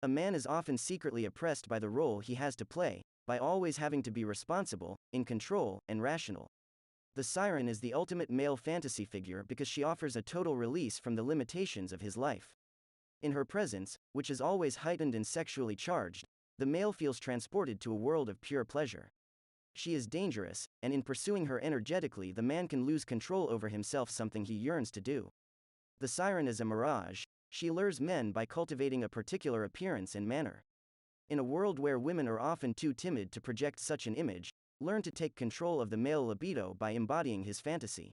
A man is often secretly oppressed by the role he has to play, by always having to be responsible, in control, and rational. The siren is the ultimate male fantasy figure because she offers a total release from the limitations of his life. In her presence, which is always heightened and sexually charged, the male feels transported to a world of pure pleasure. She is dangerous, and in pursuing her energetically, the man can lose control over himself, something he yearns to do. The siren is a mirage. She lures men by cultivating a particular appearance and manner. In a world where women are often too timid to project such an image, learn to take control of the male libido by embodying his fantasy.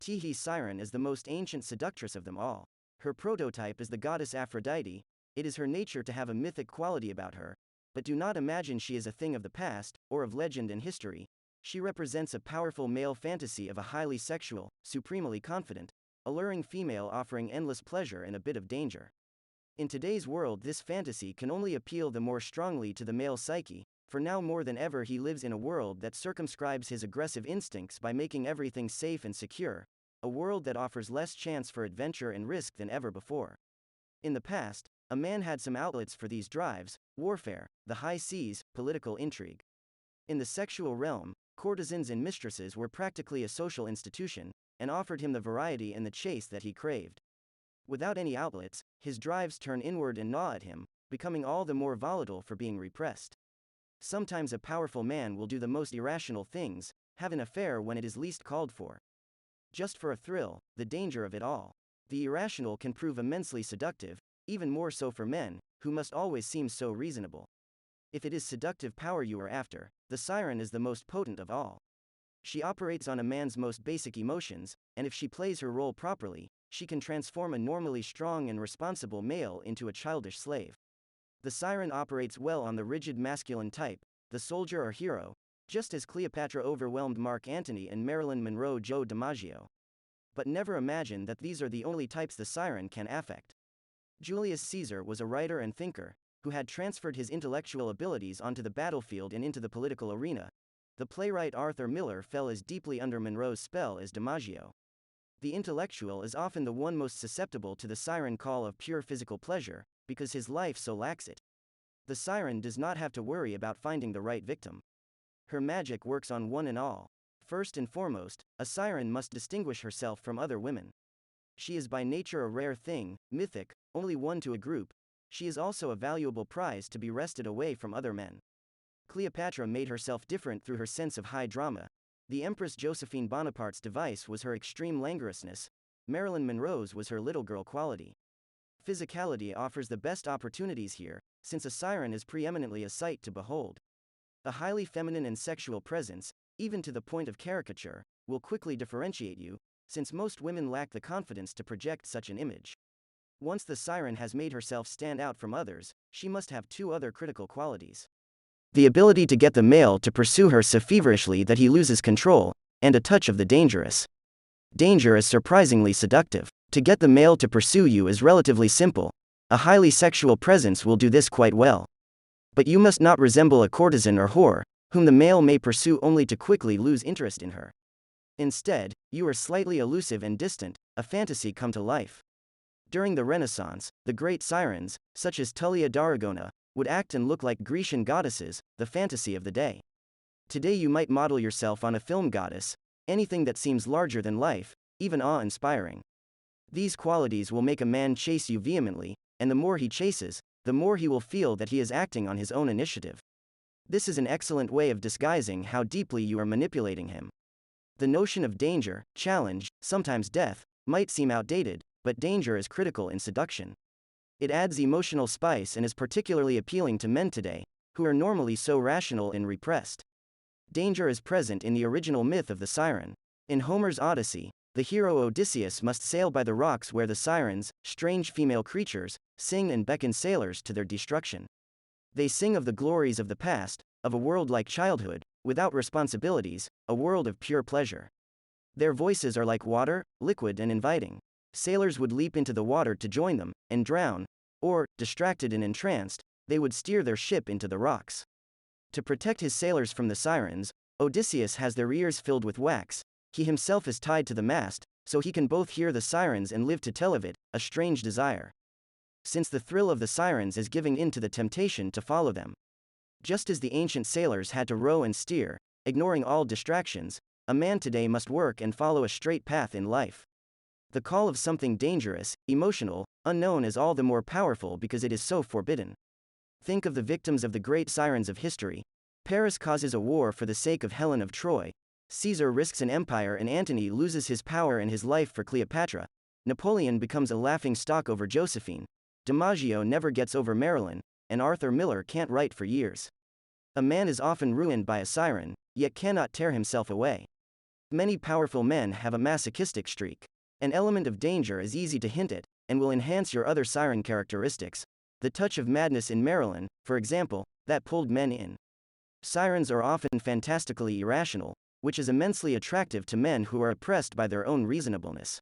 Siren is the most ancient seductress of them all. Her prototype is the goddess Aphrodite. It is her nature to have a mythic quality about her, but do not imagine she is a thing of the past, or of legend and history. She represents a powerful male fantasy of a highly sexual, supremely confident, alluring female offering endless pleasure and a bit of danger. In today's world, this fantasy can only appeal the more strongly to the male psyche, for now more than ever he lives in a world that circumscribes his aggressive instincts by making everything safe and secure, a world that offers less chance for adventure and risk than ever before. In the past, a man had some outlets for these drives: warfare, the high seas, political intrigue. In the sexual realm, courtesans and mistresses were practically a social institution, and offered him the variety and the chase that he craved. Without any outlets, his drives turn inward and gnaw at him, becoming all the more volatile for being repressed. Sometimes a powerful man will do the most irrational things, have an affair when it is least called for. Just for a thrill, the danger of it all. The irrational can prove immensely seductive, even more so for men, who must always seem so reasonable. If it is seductive power you are after, the siren is the most potent of all. She operates on a man's most basic emotions, and if she plays her role properly, she can transform a normally strong and responsible male into a childish slave. The siren operates well on the rigid masculine type, the soldier or hero, just as Cleopatra overwhelmed Mark Antony and Marilyn Monroe Joe DiMaggio. But never imagine that these are the only types the siren can affect. Julius Caesar was a writer and thinker, who had transferred his intellectual abilities onto the battlefield and into the political arena. The playwright Arthur Miller fell as deeply under Monroe's spell as DiMaggio. The intellectual is often the one most susceptible to the siren call of pure physical pleasure, because his life so lacks it. The siren does not have to worry about finding the right victim. Her magic works on one and all. First and foremost, a siren must distinguish herself from other women. She is by nature a rare thing, mythic, only one to a group. She is also a valuable prize to be wrested away from other men. Cleopatra made herself different through her sense of high drama. The Empress Josephine Bonaparte's device was her extreme languorousness. Marilyn Monroe's was her little girl quality. Physicality offers the best opportunities here, since a siren is preeminently a sight to behold. A highly feminine and sexual presence, even to the point of caricature, will quickly differentiate you, since most women lack the confidence to project such an image. Once the siren has made herself stand out from others, she must have two other critical qualities: the ability to get the male to pursue her so feverishly that he loses control, and a touch of the dangerous. Danger is surprisingly seductive. To get the male to pursue you is relatively simple. A highly sexual presence will do this quite well. But you must not resemble a courtesan or whore, whom the male may pursue only to quickly lose interest in her. Instead, you are slightly elusive and distant, a fantasy come to life. During the Renaissance, the great sirens, such as Tullia d'Aragona, would act and look like Grecian goddesses, the fantasy of the day. Today you might model yourself on a film goddess, anything that seems larger than life, even awe-inspiring. These qualities will make a man chase you vehemently, and the more he chases, the more he will feel that he is acting on his own initiative. This is an excellent way of disguising how deeply you are manipulating him. The notion of danger, challenge, sometimes death, might seem outdated, but danger is critical in seduction. It adds emotional spice and is particularly appealing to men today, who are normally so rational and repressed. Danger is present in the original myth of the siren. In Homer's Odyssey, the hero Odysseus must sail by the rocks where the sirens, strange female creatures, sing and beckon sailors to their destruction. They sing of the glories of the past, of a world like childhood, without responsibilities, a world of pure pleasure. Their voices are like water, liquid and inviting. Sailors would leap into the water to join them, and drown, or, distracted and entranced, they would steer their ship into the rocks. To protect his sailors from the sirens, Odysseus has their ears filled with wax. He himself is tied to the mast, so he can both hear the sirens and live to tell of it, a strange desire. since the thrill of the sirens is giving in to the temptation to follow them. Just as the ancient sailors had to row and steer, ignoring all distractions, a man today must work and follow a straight path in life. The call of something dangerous, emotional, unknown is all the more powerful because it is so forbidden. Think of the victims of the great sirens of history. Paris causes a war for the sake of Helen of Troy. Caesar risks an empire and Antony loses his power and his life for Cleopatra. Napoleon becomes a laughing stock over Josephine. DiMaggio never gets over Marilyn, and Arthur Miller can't write for years. A man is often ruined by a siren, yet cannot tear himself away. Many powerful men have a masochistic streak. An element of danger is easy to hint at, and will enhance your other siren characteristics. The touch of madness in Marilyn, for example, that pulled men in. Sirens are often fantastically irrational, which is immensely attractive to men who are oppressed by their own reasonableness.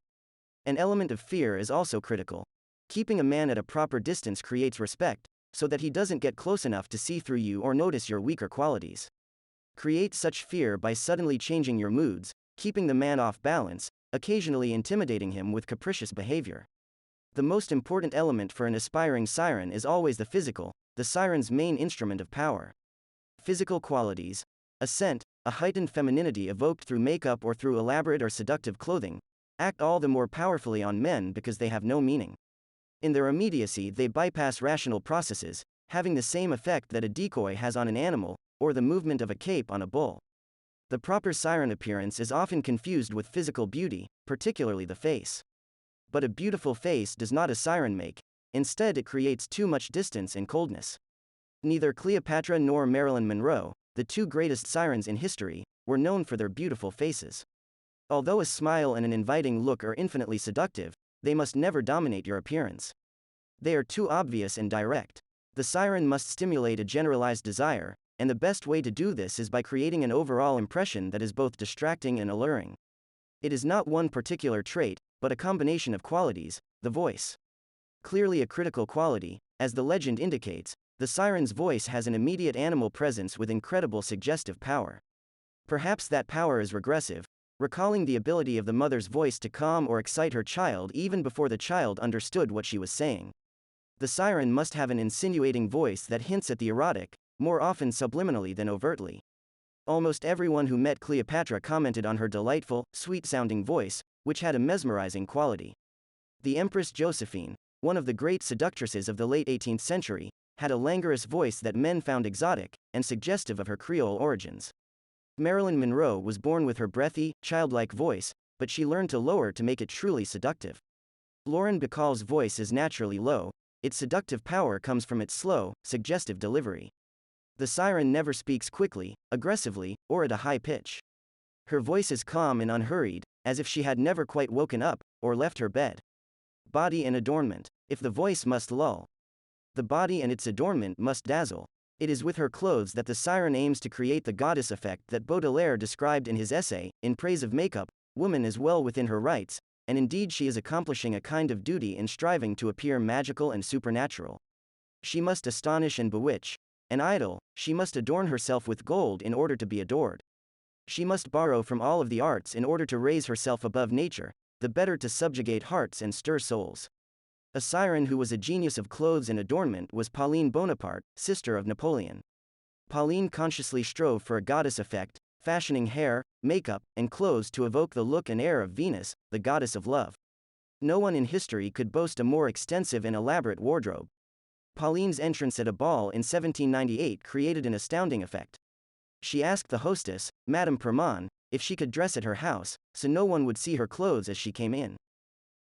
An element of fear is also critical. Keeping a man at a proper distance creates respect, so that he doesn't get close enough to see through you or notice your weaker qualities. Create such fear by suddenly changing your moods, keeping the man off balance, occasionally intimidating him with capricious behavior. The most important element for an aspiring siren is always the physical, the siren's main instrument of power. Physical qualities, a scent, a heightened femininity evoked through makeup or through elaborate or seductive clothing, act all the more powerfully on men because they have no meaning. In their immediacy, they bypass rational processes, having the same effect that a decoy has on an animal, or the movement of a cape on a bull. The proper siren appearance is often confused with physical beauty, particularly the face. But a beautiful face does not a siren make, instead it creates too much distance and coldness. Neither Cleopatra nor Marilyn Monroe, the two greatest sirens in history, were known for their beautiful faces. Although a smile and an inviting look are infinitely seductive, they must never dominate your appearance. They are too obvious and direct. The siren must stimulate a generalized desire, and the best way to do this is by creating an overall impression that is both distracting and alluring. It is not one particular trait, but a combination of qualities. The voice. Clearly a critical quality, as the legend indicates, the siren's voice has an immediate animal presence with incredible suggestive power. Perhaps that power is regressive, recalling the ability of the mother's voice to calm or excite her child even before the child understood what she was saying. The siren must have an insinuating voice that hints at the erotic, more often subliminally than overtly. Almost everyone who met Cleopatra commented on her delightful, sweet-sounding voice, which had a mesmerizing quality. The Empress Josephine, one of the great seductresses of the late 18th century, had a languorous voice that men found exotic, and suggestive of her Creole origins. Marilyn Monroe was born with her breathy, childlike voice, but she learned to lower to make it truly seductive. Lauren Bacall's voice is naturally low, its seductive power comes from its slow, suggestive delivery. The siren never speaks quickly, aggressively, or at a high pitch. Her voice is calm and unhurried, as if she had never quite woken up, or left her bed. Body and adornment. If the voice must lull, the body and its adornment must dazzle. It is with her clothes that the siren aims to create the goddess effect that Baudelaire described in his essay, In Praise of Makeup. Woman is well within her rights, and indeed she is accomplishing a kind of duty in striving to appear magical and supernatural. She must astonish and bewitch. An idol, she must adorn herself with gold in order to be adored. She must borrow from all of the arts in order to raise herself above nature, the better to subjugate hearts and stir souls. A siren who was a genius of clothes and adornment was Pauline Bonaparte, sister of Napoleon. Pauline consciously strove for a goddess effect, fashioning hair, makeup, and clothes to evoke the look and air of Venus, the goddess of love. No one in history could boast a more extensive and elaborate wardrobe. Pauline's entrance at a ball in 1798 created an astounding effect. She asked the hostess, Madame Perman, if she could dress at her house, so no one would see her clothes as she came in.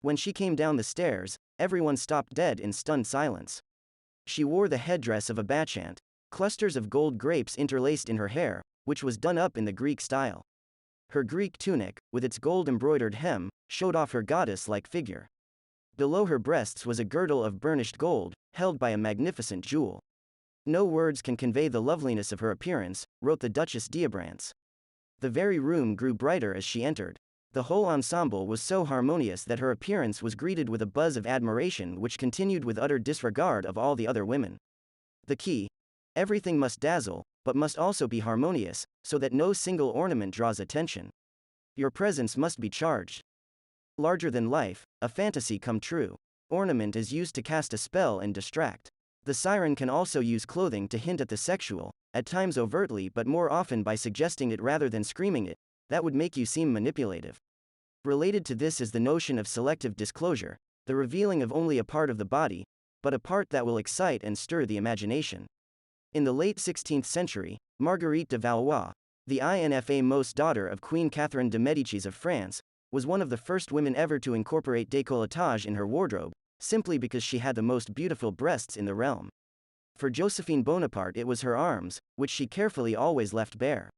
When she came down the stairs, everyone stopped dead in stunned silence. She wore the headdress of a bacchant, clusters of gold grapes interlaced in her hair, which was done up in the Greek style. Her Greek tunic, with its gold-embroidered hem, showed off her goddess-like figure. Below her breasts was a girdle of burnished gold, held by a magnificent jewel. No words can convey the loveliness of her appearance, wrote the Duchess d'Abrantz. The very room grew brighter as she entered. The whole ensemble was so harmonious that her appearance was greeted with a buzz of admiration which continued with utter disregard of all the other women. The key: everything must dazzle, but must also be harmonious, so that no single ornament draws attention. Your presence must be charged. Larger than life, a fantasy come true. Ornament is used to cast a spell and distract. The siren can also use clothing to hint at the sexual, at times overtly but more often by suggesting it rather than screaming it. That would make you seem manipulative. Related to this is the notion of selective disclosure, the revealing of only a part of the body, but a part that will excite and stir the imagination. In the late 16th century, Marguerite de Valois, the infamous daughter of Queen Catherine de Medicis of France, was one of the first women ever to incorporate décolletage in her wardrobe, simply because she had the most beautiful breasts in the realm. For Josephine Bonaparte it was her arms, which she carefully always left bare.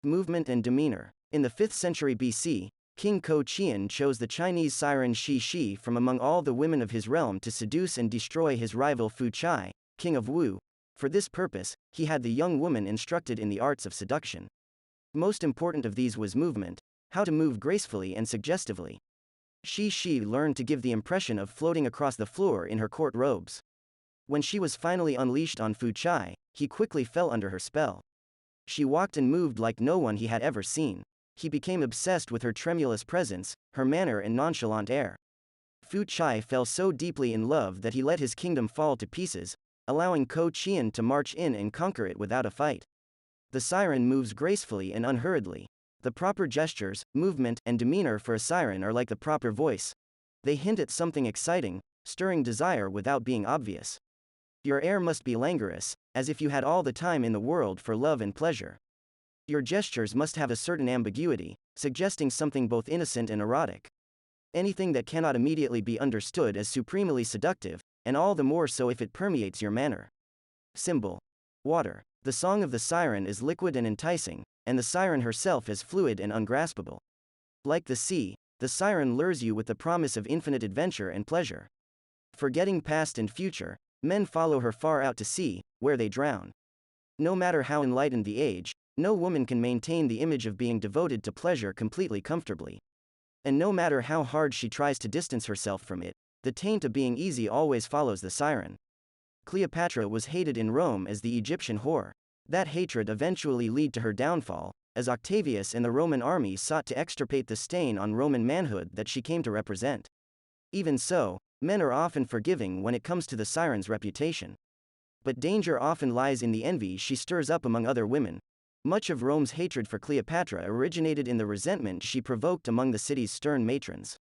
Movement and demeanor. In the 5th century BC, King Ko Qian chose the Chinese siren Shi Shi from among all the women of his realm to seduce and destroy his rival Fu Chai, king of Wu. For this purpose, he had the young woman instructed in the arts of seduction. Most important of these was movement, how to move gracefully and suggestively. Shi Shi learned to give the impression of floating across the floor in her court robes. When she was finally unleashed on Fu Chai, he quickly fell under her spell. She walked and moved like no one he had ever seen. He became obsessed with her tremulous presence, her manner and nonchalant air. Fu Chai fell so deeply in love that he let his kingdom fall to pieces, allowing Ko Qian to march in and conquer it without a fight. The siren moves gracefully and unhurriedly. The proper gestures, movement, and demeanor for a siren are like the proper voice. They hint at something exciting, stirring desire without being obvious. Your air must be languorous, as if you had all the time in the world for love and pleasure. Your gestures must have a certain ambiguity, suggesting something both innocent and erotic. Anything that cannot immediately be understood as supremely seductive, and all the more so if it permeates your manner. Symbol. Water. The song of the siren is liquid and enticing, and the siren herself is fluid and ungraspable. Like the sea, the siren lures you with the promise of infinite adventure and pleasure. Forgetting past and future, men follow her far out to sea, where they drown. No matter how enlightened the age, no woman can maintain the image of being devoted to pleasure completely comfortably. And no matter how hard she tries to distance herself from it, the taint of being easy always follows the siren. Cleopatra was hated in Rome as the Egyptian whore. That hatred eventually led to her downfall, as Octavius and the Roman army sought to extirpate the stain on Roman manhood that she came to represent. Even so, men are often forgiving when it comes to the siren's reputation. But danger often lies in the envy she stirs up among other women. Much of Rome's hatred for Cleopatra originated in the resentment she provoked among the city's stern matrons.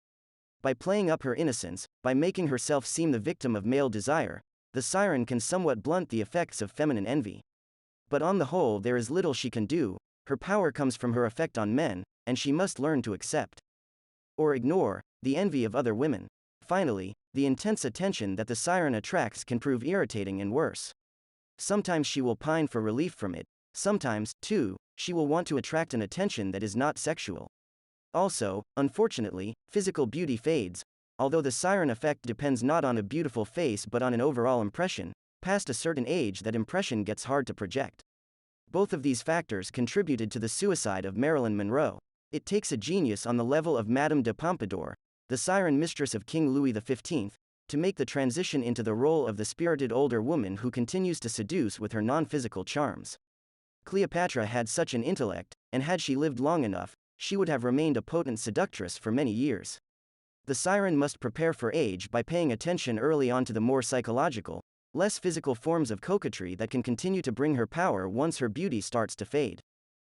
By playing up her innocence, by making herself seem the victim of male desire, the siren can somewhat blunt the effects of feminine envy. But on the whole there is little she can do. Her power comes from her effect on men, and she must learn to accept or ignore the envy of other women. Finally, the intense attention that the siren attracts can prove irritating and worse. Sometimes she will pine for relief from it. Sometimes, too, she will want to attract an attention that is not sexual. Also, unfortunately, physical beauty fades. Although the siren effect depends not on a beautiful face but on an overall impression, past a certain age that impression gets hard to project. Both of these factors contributed to the suicide of Marilyn Monroe. It takes a genius on the level of Madame de Pompadour, the siren mistress of King Louis XV, to make the transition into the role of the spirited older woman who continues to seduce with her non-physical charms. Cleopatra had such an intellect, and had she lived long enough, she would have remained a potent seductress for many years. The siren must prepare for age by paying attention early on to the more psychological, less physical forms of coquetry that can continue to bring her power once her beauty starts to fade.